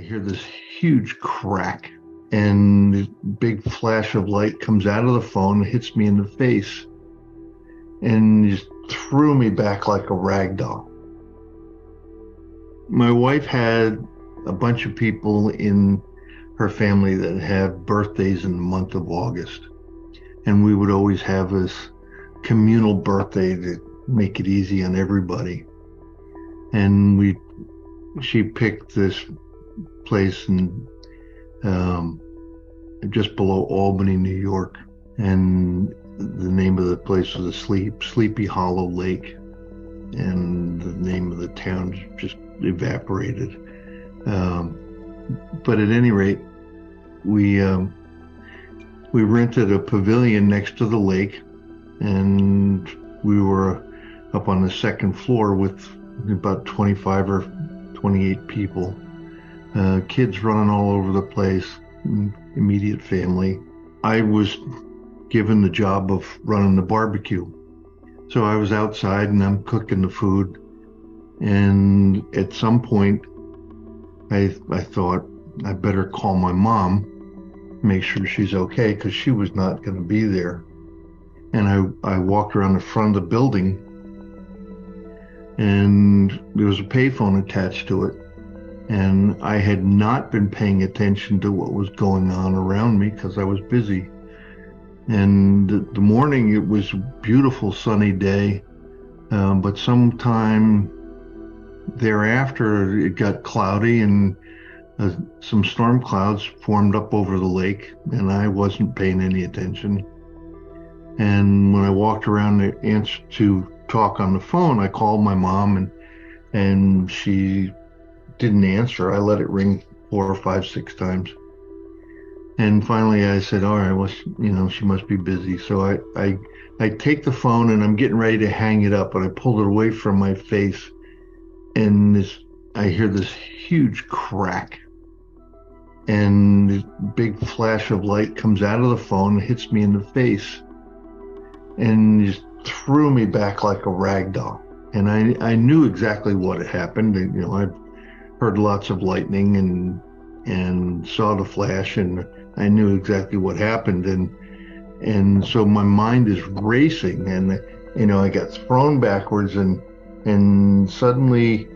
hear this huge crack, and this big flash of light comes out of the phone, hits me in the face, and just threw me back like a rag doll. My wife had a bunch of people in her family that have birthdays in the month of August, and we would always have this communal birthday to make it easy on everybody. And she picked this place in just below Albany, New York, and the name of the place was Sleepy Hollow Lake, and the name of the town just evaporated. But at any rate, we rented a pavilion next to the lake, and we were up on the second floor with about 25 or 28 people, kids running all over the place, immediate family. I was given the job of running the barbecue. So I was outside and I'm cooking the food. And at some point, I thought I better call my mom, make sure she's okay, because she was not going to be there. And I walked around the front of the building, and there was a payphone attached to it. And I had not been paying attention to what was going on around me because I was busy. And the morning, it was a beautiful sunny day, but sometime thereafter it got cloudy, and some storm clouds formed up over the lake, and I wasn't paying any attention. And when I walked around to talk on the phone, I called my mom, and she didn't answer. I let it ring 4 or 5, 6 times. And finally I said, all right, well, she must be busy. So I take the phone and I'm getting ready to hang it up, and I pulled it away from my face, and I hear this huge crack, and this big flash of light comes out of the phone, hits me in the face, and just threw me back like a rag doll. And I knew exactly what had happened. I heard lots of lightning and saw the flash, and I knew exactly what happened. And so my mind is racing, and I got thrown backwards, and suddenly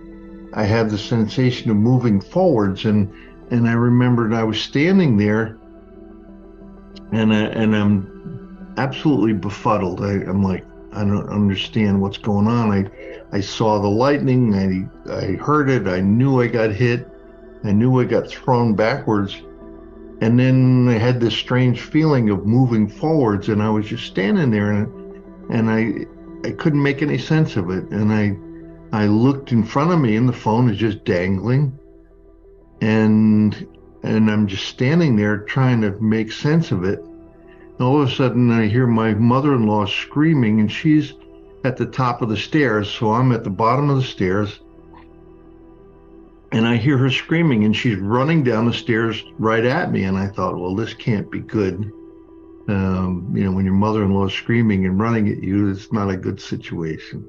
I had the sensation of moving forwards, and I remembered I was standing there, and I'm absolutely befuddled. I'm like, I don't understand what's going on. I saw the lightning, I heard it, I knew I got hit, I knew I got thrown backwards, and then I had this strange feeling of moving forwards, and I was just standing there, and I couldn't make any sense of it. And I looked in front of me, and the phone is just dangling, and I'm just standing there trying to make sense of it. And all of a sudden, I hear my mother-in-law screaming, and she's at the top of the stairs, so I'm at the bottom of the stairs, and I hear her screaming, and she's running down the stairs right at me. And I thought, well, this can't be good. When your mother-in-law is screaming and running at you, it's not a good situation.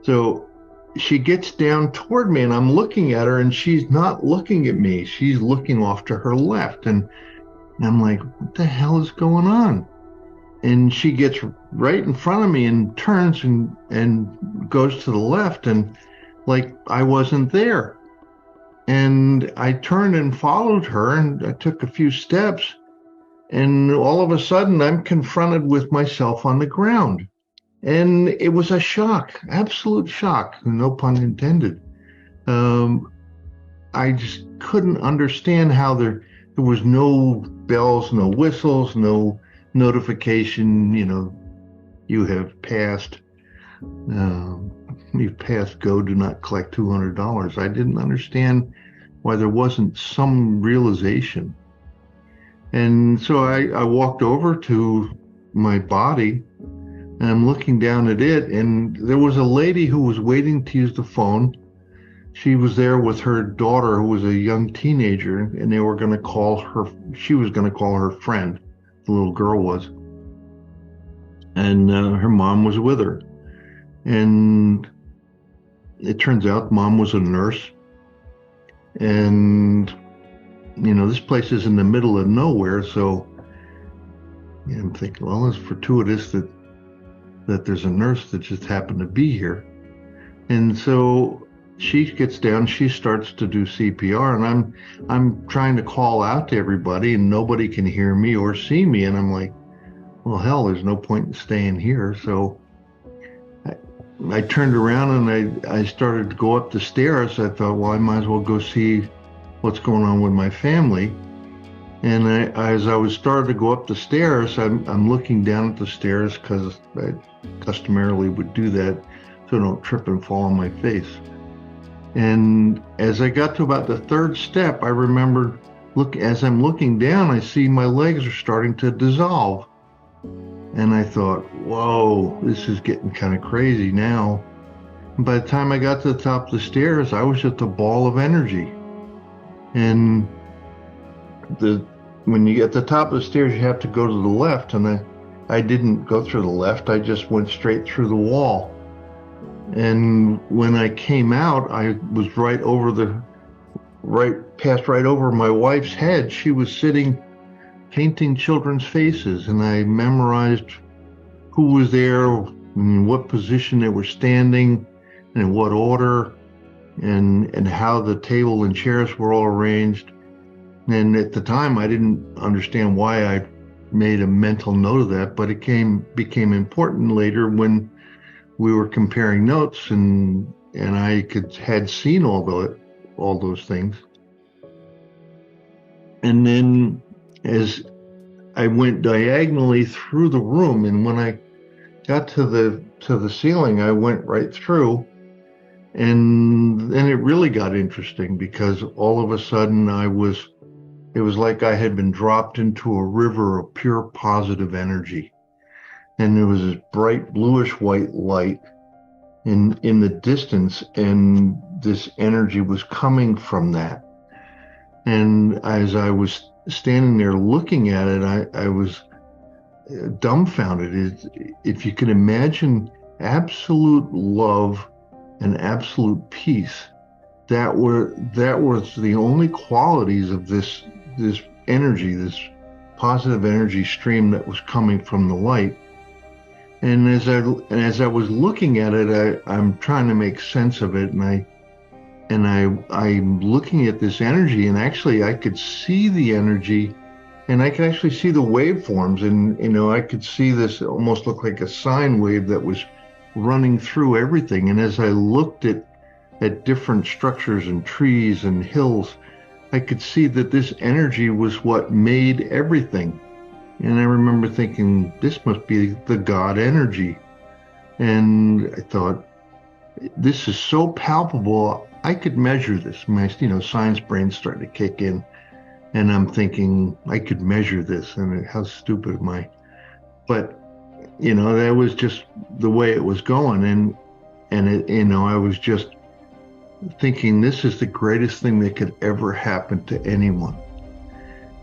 So she gets down toward me, and I'm looking at her, and she's not looking at me. She's looking off to her left. And I'm like, what the hell is going on? And she gets right in front of me and turns and goes to the left, and like I wasn't there. And I turned and followed her, and I took a few steps, and all of a sudden I'm confronted with myself on the ground. And it was a shock, absolute shock, no pun intended. I just couldn't understand how there was no bells, no whistles, no notification, you have passed, you've passed go, do not collect $200. I didn't understand why there wasn't some realization. And so I walked over to my body, and I'm looking down at it, and there was a lady who was waiting to use the phone. She was there with her daughter, who was a young teenager, and they were going to call her, she was going to call her friend, the little girl was. And her mom was with her. And it turns out mom was a nurse. And, this place is in the middle of nowhere. So I'm thinking, well, it's fortuitous that there's a nurse that just happened to be here. And so she gets down, she starts to do CPR, and I'm trying to call out to everybody, and nobody can hear me or see me. And I'm like, well, hell, there's no point in staying here. So I turned around and I started to go up the stairs. I thought, well, I might as well go see what's going on with my family. And as I was starting to go up the stairs, I'm looking down at the stairs because I customarily would do that so I don't trip and fall on my face. And as I got to about the third step, I remembered, as I'm looking down, I see my legs are starting to dissolve. And I thought, whoa, this is getting kind of crazy now. And by the time I got to the top of the stairs, I was just a ball of energy. And when you get at the top of the stairs, you have to go to the left. And I didn't go through the left. I just went straight through the wall. And when I came out, I was passed right over my wife's head. She was sitting painting children's faces, and I memorized who was there, in what position they were standing, and in what order, and how the table and chairs were all arranged. And at the time, I didn't understand why I made a mental note of that, but it became important later when we were comparing notes, and I had seen all those things. And then as I went diagonally through the room, and when I got to the ceiling, I went right through, and then it really got interesting because all of a sudden it was like I had been dropped into a river of pure positive energy. And there was this bright bluish white light in the distance, and this energy was coming from that. And as I was standing there looking at it, I was dumbfounded. If you can imagine absolute love and absolute peace, that was the only qualities of this energy, this positive energy stream that was coming from the light. And as I was looking at it, I'm trying to make sense of it, and I'm looking at this energy, and actually I could see the energy, and I could actually see the waveforms, and I could see this almost look like a sine wave that was running through everything. And as I looked at different structures and trees and hills, I could see that this energy was what made everything. And I remember thinking, this must be the God energy. And I thought, this is so palpable, I could measure this. My science brain's starting to kick in. And I'm thinking, I could measure this. And how stupid am I? But, that was just the way it was going. And I was just thinking, this is the greatest thing that could ever happen to anyone.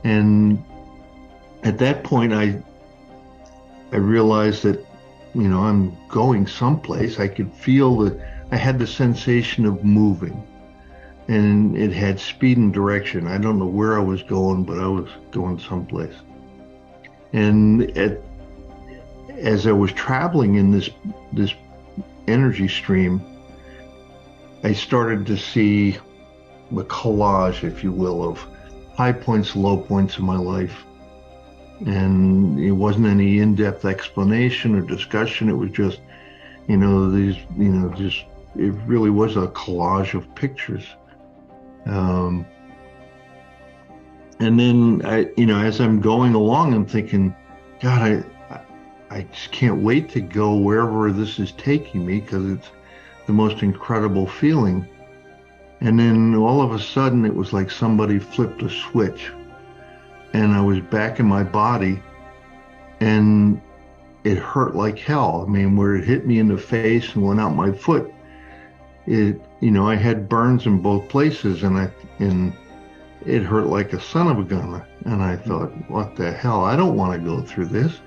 And at that point, I realized that, I'm going someplace. I could feel that I had the sensation of moving, and it had speed and direction. I don't know where I was going, but I was going someplace. And as I was traveling in this energy stream, I started to see the collage, if you will, of high points, low points in my life. And it wasn't any in-depth explanation or discussion. It was just, it really was a collage of pictures. And then as I'm going along, I'm thinking, God, I just can't wait to go wherever this is taking me, because it's the most incredible feeling. And then all of a sudden, it was like somebody flipped a switch, and I was back in my body, and it hurt like hell. I mean, where it hit me in the face and went out my foot, I had burns in both places, and it hurt like a son of a gun. And I thought, what the hell? I don't want to go through this.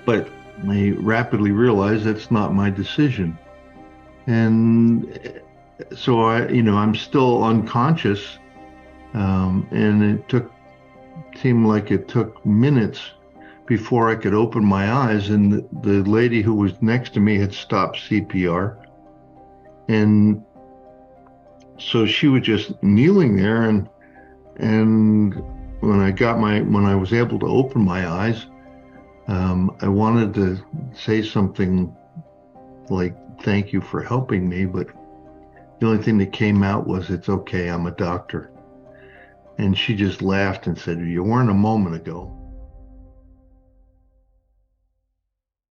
But I rapidly realized that's not my decision. And so I'm still unconscious, And seemed like it took minutes before I could open my eyes. And the lady who was next to me had stopped CPR. And so she was just kneeling there. And when I was able to open my eyes, I wanted to say something like, "Thank you for helping me," but the only thing that came out was, "It's okay, I'm a doctor." And she just laughed and said, "You weren't a moment ago."